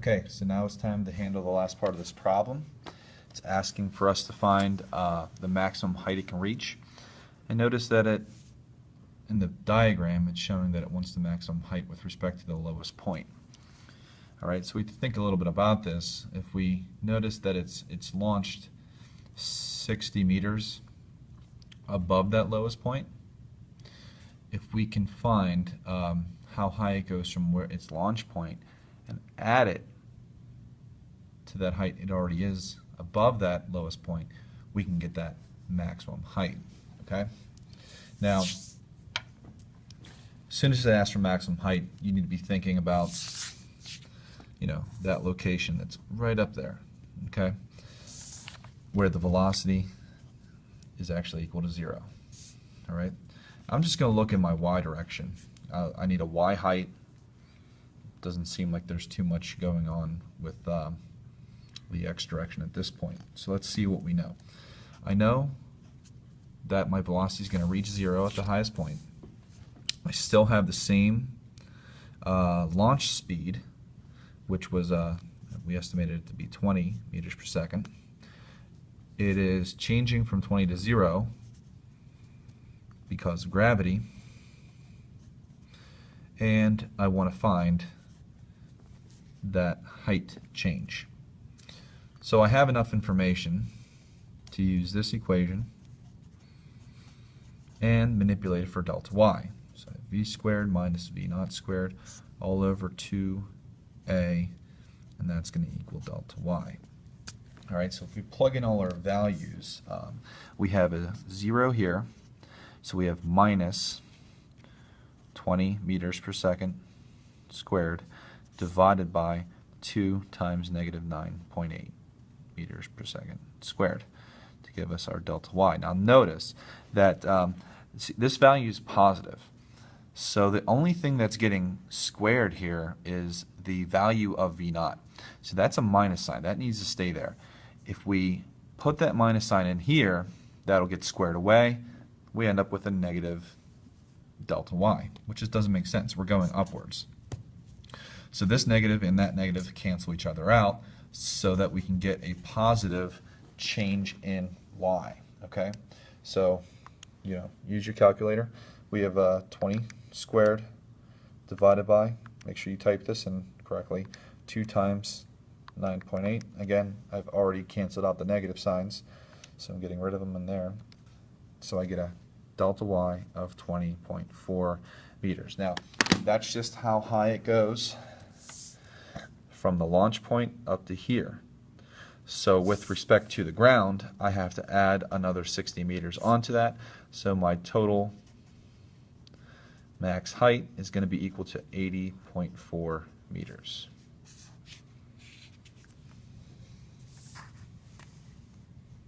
Okay, so now it's time to handle the last part of this problem. It's asking for us to find the maximum height it can reach. And notice that in the diagram it's showing that it wants the maximum height with respect to the lowest point. Alright, so we have to think a little bit about this. If we notice that it's launched 60 meters above that lowest point, if we can find how high it goes from where its launch point and add it to that height it already is above that lowest point, we can get that maximum height. Okay? Now, as soon as it asks for maximum height, you need to be thinking about, that location that's right up there, okay, where the velocity is actually equal to 0. All right? I'm just going to look in my y direction. I need a y height. Doesn't seem like there's too much going on with the x direction at this point. So let's see what we know. I know that my velocity is going to reach 0 at the highest point. I still have the same launch speed, which was, we estimated it to be 20 meters per second. It is changing from 20 to 0 because of gravity, and I want to find that height change. So I have enough information to use this equation and manipulate it for delta y. So v squared minus v naught squared all over 2a, and that's going to equal delta y. Alright, so if we plug in all our values, we have a 0 here, so we have minus 20 meters per second squared divided by 2 times negative 9.8 meters per second squared to give us our delta y. Now notice that this value is positive, so the only thing that's getting squared here is the value of v naught. So that's a minus sign. That needs to stay there. If we put that minus sign in here, that'll get squared away. We end up with a negative delta y, which just doesn't make sense. We're going upwards. So this negative and that negative cancel each other out so that we can get a positive change in y. Okay? So, use your calculator. We have 20 squared divided by, make sure you type this in correctly, 2 times 9.8. Again, I've already canceled out the negative signs, so I'm getting rid of them in there. So I get a delta y of 20.4 meters. Now, that's just how high it goes from the launch point up to here. So with respect to the ground, I have to add another 60 meters onto that. So my total max height is going to be equal to 80.4 meters.